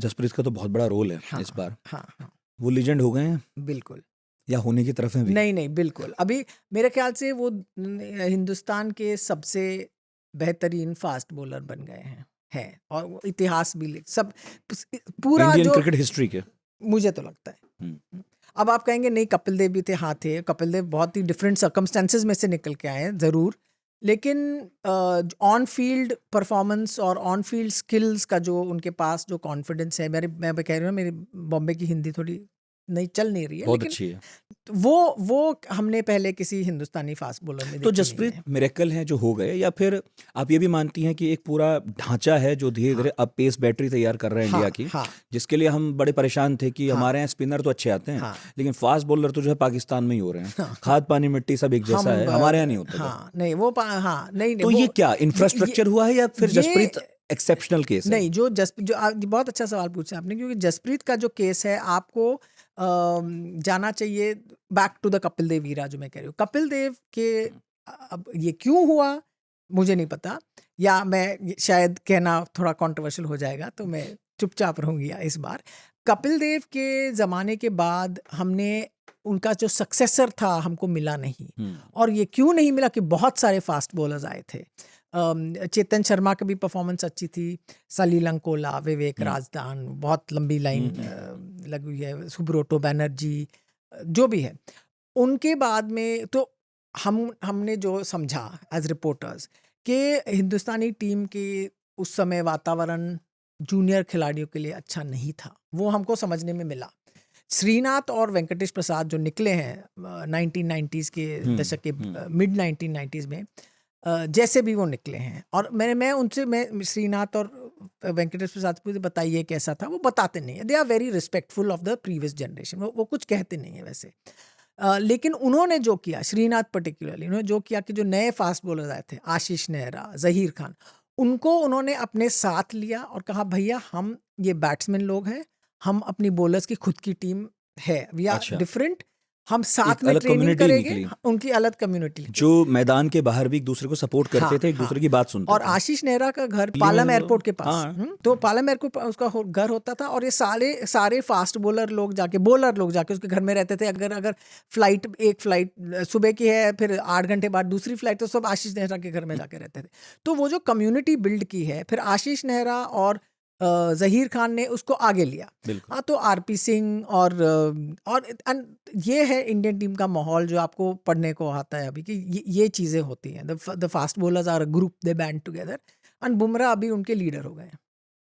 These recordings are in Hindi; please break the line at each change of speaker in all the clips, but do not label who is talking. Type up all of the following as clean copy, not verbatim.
जसप्रीत का तो बहुत बड़ा रोल है
हाँ
इस बार।
हाँ हाँ,
वो लीजेंड हो गए हैं
बिल्कुल।
या होने की तरफ हैं भी?
नहीं नहीं, बिल्कुल। अभी मेरे ख्याल से वो हिंदुस्तान के सबसे बेहतरीन फास्ट बॉलर बन गए हैं और वो इतिहास भी लिख सब पूरा
इंडियन
जो
क्रिकेट हिस्ट्री के।
मुझे तो लगता है।
हम्म।
अब आप कहेंगे नहीं, कपिल देव भी थे, हाँ थे। कपिल देव बहुत ही डिफरेंट सर्कमस्टेंसेज में से निकल के आए हैं ज़रूर, लेकिन ऑन फील्ड परफॉर्मेंस और ऑन फील्ड स्किल्स का जो उनके पास जो कॉन्फिडेंस है, मैं कह रही हूँ, मेरी बॉम्बे की हिंदी थोड़ी नहीं चल नहीं रही है,
बहुत
लेकिन
अच्छी है।
वो हमने पहले किसी हिंदुस्तानी फास्ट बॉलर में
तो
देखी नहीं
जसप्रीत
है।
मिरेकल हैं जो हो गए, या फिर आप ये भी मानती हैं कि एक पूरा ढांचा है जो धीरे
हाँ
धीरे अब पेस बैटरी तैयार कर रहा है
हाँ
इंडिया की,
हाँ
जिसके लिए हम बड़े परेशान थे कि
हाँ
हमारे यहाँ स्पिनर तो अच्छे आते हैं
हाँ
लेकिन फास्ट बॉलर तो जो है पाकिस्तान में ही हो रहे हैं।
हाँ हाँ,
खाद पानी मिट्टी सब एक जैसा
हम
है, हमारे यहाँ नहीं होता था।
हाँ नहीं वो हाँ नहीं नहीं
तो ये
वो
क्या
ये
इंफ्रास्ट्रक्चर हुआ है या फिर
ये
जसप्रीत एक्सेप्शनल केस है?
नहीं, जो बहुत अच्छा सवाल पूछा आपने, क्योंकि जसप्रीत का जो केस है, आपको जाना चाहिए back to the Kapil Dev Ira. जो मैं कह रही हूँ, कपिल देव के अब ये क्यों हुआ मुझे नहीं पता, या मैं शायद कहना थोड़ा कंट्रोवर्शियल हो जाएगा, तो मैं चुपचाप रहूंगी इस बार। कपिल देव के ज़माने के बाद हमने उनका जो सक्सेसर था हमको मिला नहीं। और ये क्यों नहीं मिला कि बहुत सारे फास्ट बॉलर्स आए थे। चेतन शर्मा की भी परफॉर्मेंस अच्छी थी, सलील अंकोला, विवेक राजदान, बहुत लंबी लाइन लगी हुई है, सुब्रोटो बैनर्जी, जो भी है। उनके बाद में तो हमने जो समझा एज रिपोर्टर्स कि हिंदुस्तानी टीम के उस समय वातावरण जूनियर खिलाड़ियों के लिए अच्छा नहीं था, वो हमको समझने में मिला। श्रीनाथ और वेंकटेश प्रसाद जो निकले हैं 1990s के दशक के मिड 1990s में, जैसे भी वो निकले हैं, और मैं श्रीनाथ और वेंकटेश प्रसाद को बताइए कैसा था, वो बताते नहीं है। They are very respectful of the previous generation, वो कुछ कहते नहीं है वैसे। लेकिन उन्होंने जो किया, श्रीनाथ पर्टिकुलरली, उन्होंने जो किया कि जो नए फास्ट बॉलर आए थे, आशीष नेहरा, जहीर खान, उनको उन्होंने अपने साथ लिया और कहा भैया हम ये बैट्समैन लोग हैं, हम अपनी बॉलर्स की खुद की टीम है, वी आर
अच्छा,
डिफरेंट, हम साथ
एक
में
अलग
ट्रेनिंग
कम्युनिटी
करेंगे,
निकली
उनकी अलग कम्युनिटी थी।
जो मैदान के बाहर भी एक दूसरे को सपोर्ट
हाँ
करते थे, एक
हाँ।
दूसरे की बात सुनते
और
थे।
आशीष नेहरा का घर
दिल्ली में
पालम
तो
एयरपोर्ट के पास,
हाँ।
तो पालम एयरपोर्ट उसका घर होता था, और ये सारे सारे फास्ट बॉलर लोग जाके उसके घर में रहते थे। अगर अगर एक फ्लाइट सुबह की है, फिर 8 घंटे बाद दूसरी फ्लाइट, तो सब आशीष नेहरा के घर में जाके रहते थे। तो वो जो कम्युनिटी बिल्ड की है, फिर आशीष नेहरा और जहीर खान ने उसको आगे लिया।
बिल्कुल।
हाँ, तो आरपी सिंह और ये है इंडियन टीम का माहौल जो आपको पढ़ने को आता है अभी, कि ये चीज़ें होती हैं। The fast bowlers are a group, they band together, and Bumrah अभी उनके लीडर हो गए हैं,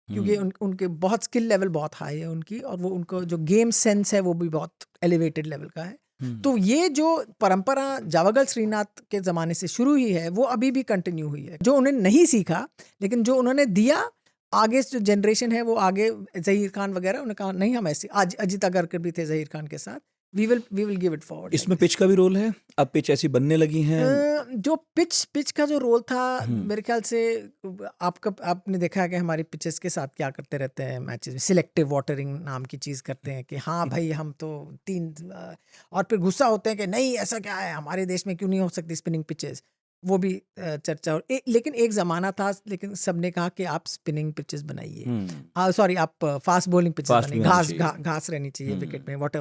क्योंकि उनके बहुत स्किल लेवल बहुत हाई है उनकी, और वो उनको जो गेम सेंस है वो भी बहुत एलिवेटेड लेवल का है। तो ये जो परंपरा जावगल श्रीनाथ के ज़माने से शुरू हुई है, वो अभी भी कंटिन्यू हुई है। जो उन्हें नहीं सीखा, लेकिन जो उन्होंने दिया, आगे जो जनरेशन है वो आगे, जहीर खान वगैरह, उन्होंने कहा नहीं हम ऐसे, आज अजित अगरकर भी थे जहीर खान के साथ, we will give it forward like
इसमें
दिस।
पिच का भी रोल है, अब पिच ऐसी बनने लगी हैं।
जो पिच का जो रोल था, मेरे ख्याल से आपने देखा है कि हमारी पिचेस के साथ क्या करते रहते हैं मैचेस में, सिलेक्टिव वाटरिंग नाम की चीज़ करते हैं कि हाँ भाई हम तो और फिर गुस्सा होते हैं कि नहीं ऐसा क्या है, हमारे देश में क्यों नहीं हो सकती स्पिनिंग पिचेस। वो भी चर्चा लेकिन एक ज़माना था, लेकिन सबने कहा कि आप स्पिनिंग पिचेस बनाइए, सॉरी आप फास्ट बॉलिंग पिचेस
फास्ट
बनाइए,
भी आनी चाहिए।
घास रहनी चाहिए विकेट में, वॉट।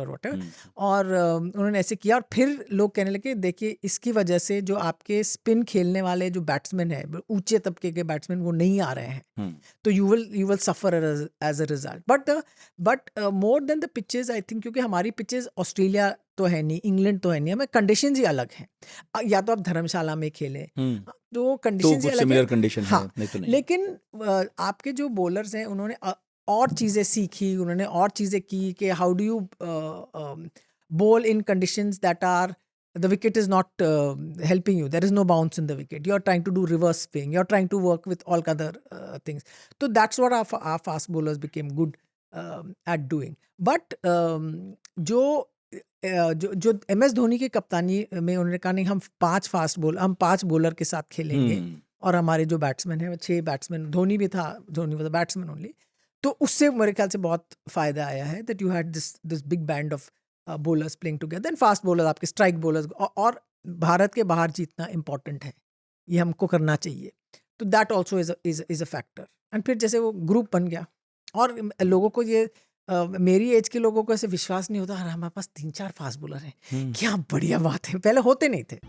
और उन्होंने ऐसे किया, और फिर लोग कहने लगे देखिए इसकी वजह से जो आपके स्पिन खेलने वाले जो बैट्समैन है, ऊंचे तबके के बैट्समैन, वो नहीं आ रहे हैं, तो you will suffer as a result. But more than the pitches, I think, क्योंकि हमारी पिचेस ऑस्ट्रेलिया तो है नहीं, इंग्लैंड तो है नहीं, हमें कंडीशंस ही अलग हैं। या तो आप धर्मशाला में खेलें, तो
तो
कंडीशंस ही
कुछ
अलग है।
सिमिलर कंडीशन है,
हाँ,
नहीं तो नहीं।
लेकिन आपके जो बॉलर्स हैं, उन्होंने और चीज़ें सीखी, उन्होंने और चीज़ें की कि how do you bowl in conditions that are, the wicket is not helping you, there is no bounce in the wicket, you are trying to do reverse swing, you are trying to work with all other things. So that's what our fast bowlers became good at doing. But जो जो MS धोनी की कप्तानी में उन्होंने कहा नहीं, हम 5 बॉलर के साथ खेलेंगे, और हमारे जो बैट्समैन है वो 6 बैट्समैन, धोनी भी था, Dhoni was the batsman only. तो उससे मेरे ख्याल से बहुत फायदा आया है, that you had this big band of bowlers playing together, and fast bowler, आपके स्ट्राइक बॉलर्स, और भारत के बाहर जीतना इंपॉर्टेंट है, ये हमको करना चाहिए। तो that also is a factor. And फिर जैसे वो ग्रुप बन गया, और लोगों को ये मेरी एज के लोगों को ऐसे विश्वास नहीं होता, अरे हमारे पास 3-4 फास्ट बॉलर हैं,
हम्म।
क्या बढ़िया बात है, पहले होते नहीं थे।